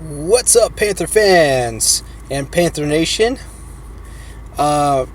What's up, Panther fans and Panther Nation? Final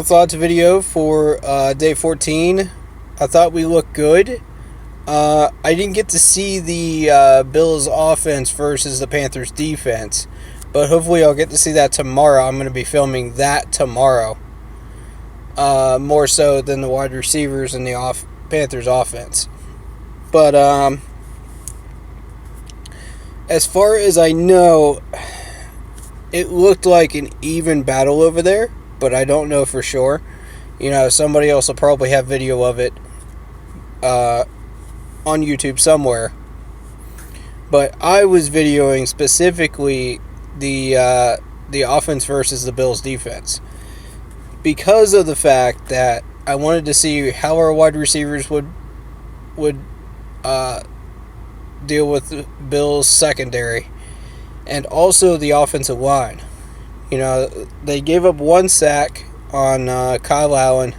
thoughts video for day 14. I thought we looked good. I didn't get to see the Bills offense versus the Panthers defense, but hopefully I'll get to see that tomorrow. I'm going to be filming that tomorrow. More so than the wide receivers and the Panthers offense. But as far as I know, it looked like an even battle over there, but I don't know for sure. You know, somebody else will probably have video of it on YouTube somewhere. But I was videoing specifically the offense versus the Bills defense because of the fact that I wanted to see how our wide receivers would deal with the Bills secondary and also the offensive line. You know, they gave up one sack on Kyle Allen.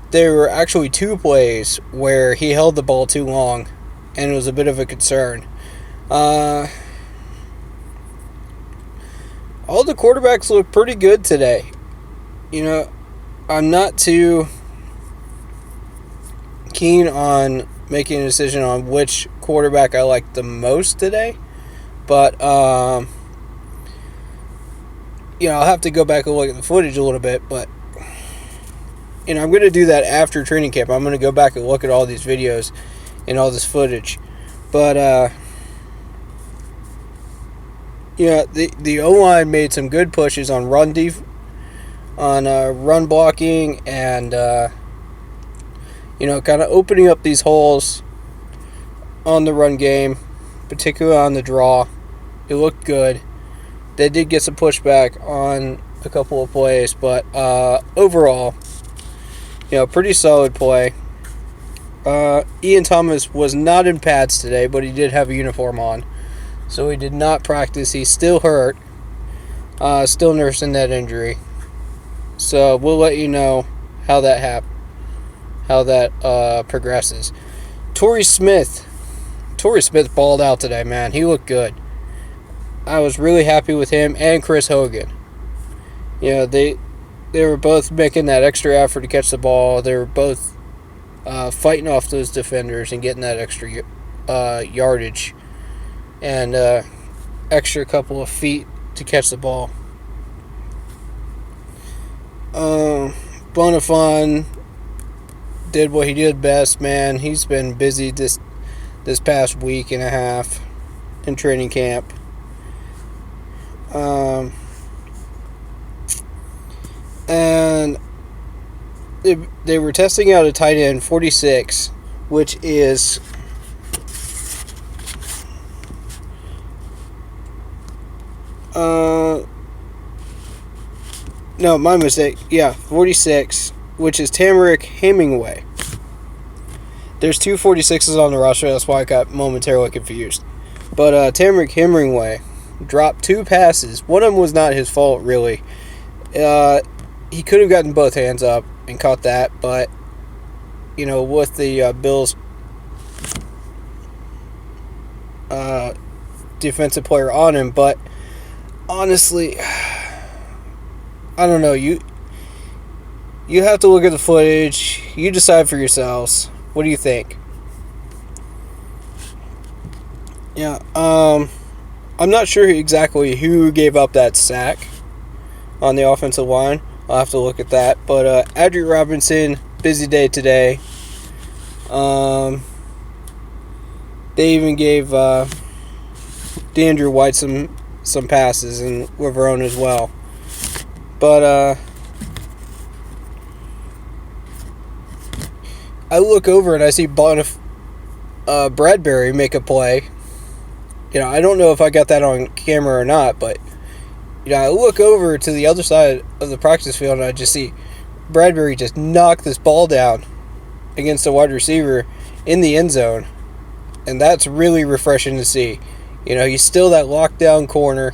There were actually two plays where he held the ball too long, and it was a bit of a concern. All the quarterbacks look pretty good today. You know, I'm not too keen on making a decision on which quarterback I like the most today, but you know, I'll have to go back and look at the footage a little bit. But you know, I'm going to do that after training camp. I'm going to go back and look at all these videos and all this footage. But you know, the O-line made some good pushes on run blocking and you know, kind of opening up these holes on the run game, particularly on the draw. It looked good. They did get some pushback on a couple of plays, but overall, you know, pretty solid play. Ian Thomas was not in pads today, but he did have a uniform on, so he did not practice. He's still hurt, still nursing that injury. So we'll let you know how that progresses. Torrey Smith balled out today, man. He looked good. I was really happy with him and Chris Hogan. You know, they were both making that extra effort to catch the ball. They were both fighting off those defenders and getting that extra yardage and extra couple of feet to catch the ball. Bonifon did what he did best, man. He's been busy this past week and a half in training camp. And they were testing out a tight end 46, which is no, my mistake. Yeah, 46, which is Tamarick Hemingway. There's two 46s on the roster, that's why I got momentarily confused. But Tamarick Hemingway dropped two passes. One of them was not his fault, really. He could have gotten both hands up and caught that, but, you know, with the Bills defensive player on him. But honestly, I don't know. You have to look at the footage. You decide for yourselves. What do you think? Yeah, I'm not sure exactly who gave up that sack on the offensive line. I'll have to look at that. But Adrian Robinson, busy day today. They even gave DeAndre White some passes and Riverone as well. But I look over and I see Bradbury make a play. You know, I don't know if I got that on camera or not, but you know, I look over to the other side of the practice field and I just see Bradbury just knock this ball down against a wide receiver in the end zone. And that's really refreshing to see. You know, he's still that lockdown corner.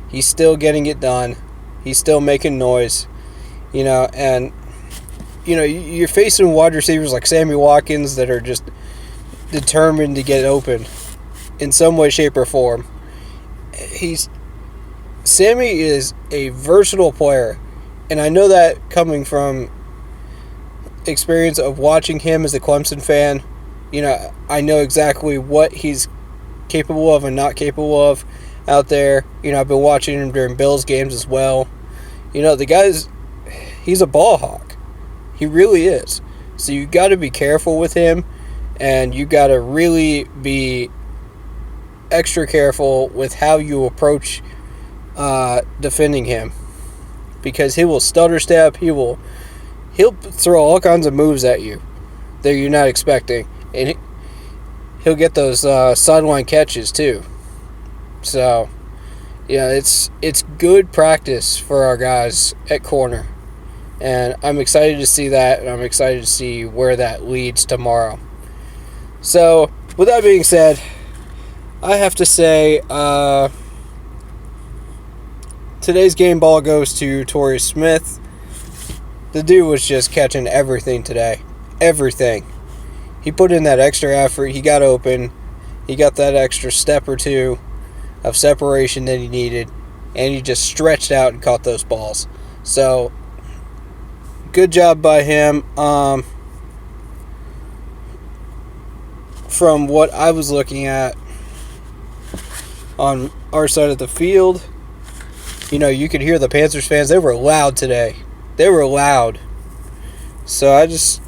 He's still getting it done. He's still making noise. You know, and you know, you're facing wide receivers like Sammy Watkins that are just determined to get open in some way, shape, or form. he's Sammy is a versatile player, and I know that coming from experience of watching him as a Clemson fan. I know exactly what he's capable of and not capable of out there. I've been watching him during Bills games as well. The guy's he's a ball hawk. He really is. So you got to be careful with him, and you got to really be extra careful with how you approach defending him, because he will stutter step. He'll throw all kinds of moves at you that you're not expecting, and he'll get those sideline catches too. So, it's good practice for our guys at corner, and I'm excited to see that, and I'm excited to see where that leads tomorrow. So, with that being said, I have to say today's game ball goes to Torrey Smith. The dude was just catching everything today. Everything. He put in that extra effort. He got open. He got that extra step or two of separation that he needed. And he just stretched out and caught those balls. So, good job by him. From what I was looking at on our side of the field, you could hear the Panthers fans. They were loud today. They were loud. So I just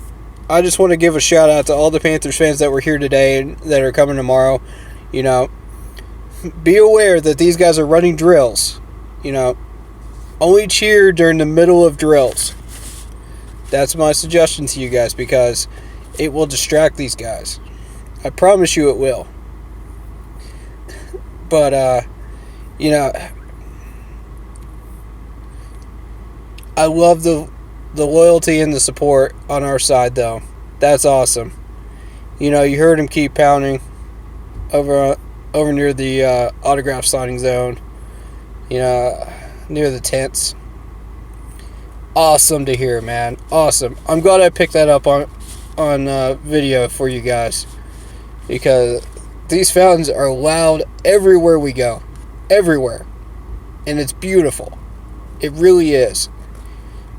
want to give a shout out to all the Panthers fans that were here today and that are coming tomorrow. Be aware that these guys are running drills. Only cheer during the middle of drills. That's my suggestion to you guys, because it will distract these guys. I promise you it will. But, I love the loyalty and the support on our side, though. That's awesome. You heard him keep pounding over near the autograph signing zone. Near the tents. Awesome to hear, man. Awesome. I'm glad I picked that up on video for you guys, because these fountains are loud everywhere we go. Everywhere. And it's beautiful. It really is.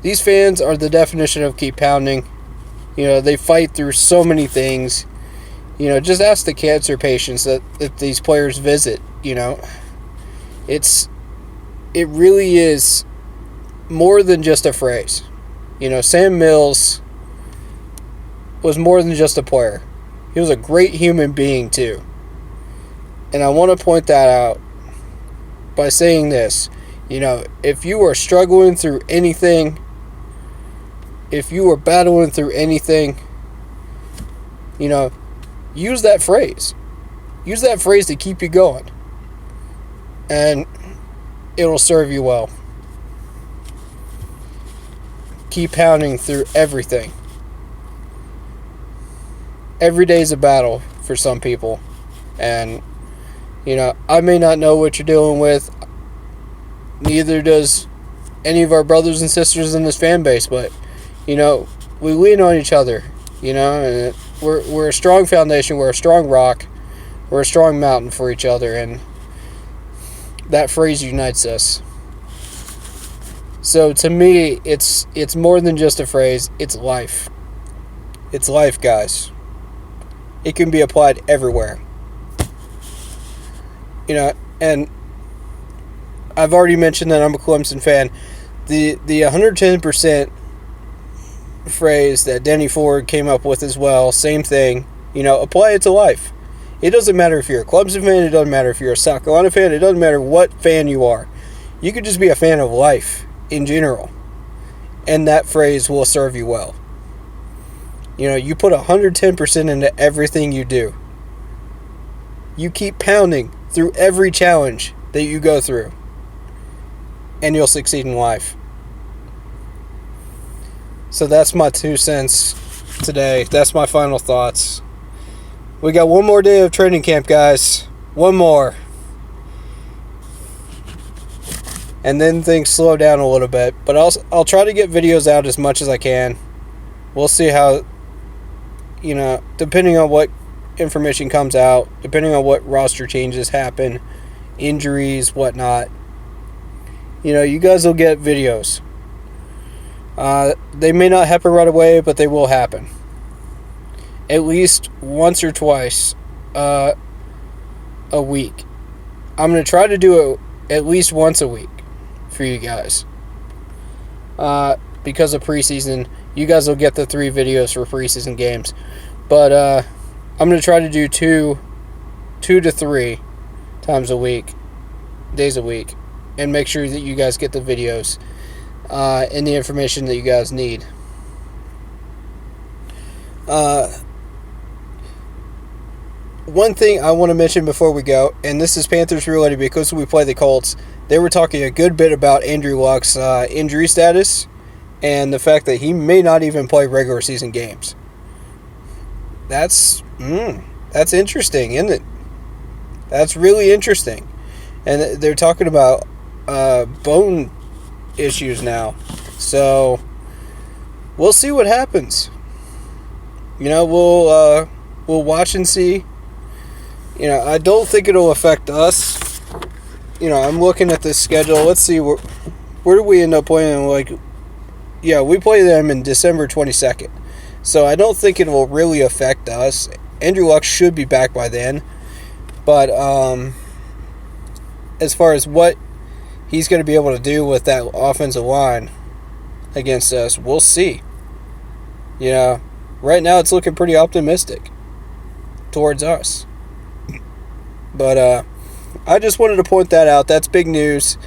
These fans are the definition of keep pounding. They fight through so many things. Just ask the cancer patients that these players visit. It really is more than just a phrase. Sam Mills was more than just a player. He was a great human being too. And I want to point that out by saying this. If you are struggling through anything, if you are battling through anything, use that phrase. Use that phrase to keep you going. And it'll serve you well. Keep pounding through everything. Every day's a battle for some people. And, I may not know what you're dealing with. Neither does any of our brothers and sisters in this fan base, but we lean on each other, and we're a strong foundation, we're a strong rock, we're a strong mountain for each other, and that phrase unites us. So to me, it's more than just a phrase, it's life. It's life, guys. It can be applied everywhere. And I've already mentioned that I'm a Clemson fan. The 110% phrase that Denny Ford came up with as well, same thing. Apply it to life. It doesn't matter if you're a Clemson fan, it doesn't matter if you're a South Carolina fan, it doesn't matter what fan you are. You could just be a fan of life in general, and that phrase will serve you well. You put 110% into everything you do. You keep pounding through every challenge that you go through, and you'll succeed in life. So that's my 2 cents today. That's my final thoughts. We got one more day of training camp, guys. One more. And then things slow down a little bit. But I'll try to get videos out as much as I can. We'll see how, depending on what information comes out, depending on what roster changes happen injuries, whatnot, you guys will get videos. They may not happen right away, but they will happen. At least once or twice a week. I'm going to try to do it at least once a week for you guys. Because of preseason, you guys will get the 3 videos for preseason games. But I'm going to try to do 2 to 3 times a week, days a week, and make sure that you guys get the videos and the information that you guys need. One thing I want to mention before we go, and this is Panthers related because we play the Colts, they were talking a good bit about Andrew Luck's injury status and the fact that he may not even play regular season games. That's interesting, isn't it? That's really interesting. And they're talking about bone issues now. So we'll see what happens. We'll watch and see. I don't think it'll affect us. I'm looking at this schedule. Let's see where do we end up playing. We play them in December 22nd. So I don't think it will really affect us. Andrew Luck should be back by then. But as far as what he's going to be able to do with that offensive line against us, we'll see. Right now it's looking pretty optimistic towards us. But I just wanted to point that out. That's big news.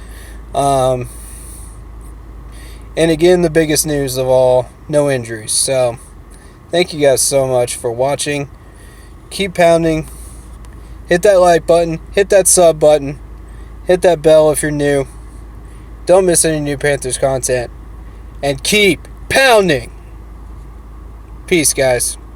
And again, the biggest news of all, no injuries. So thank you guys so much for watching. Keep pounding. Hit that like button. Hit that sub button. Hit that bell if you're new. Don't miss any new Panthers content. And keep pounding. Peace, guys.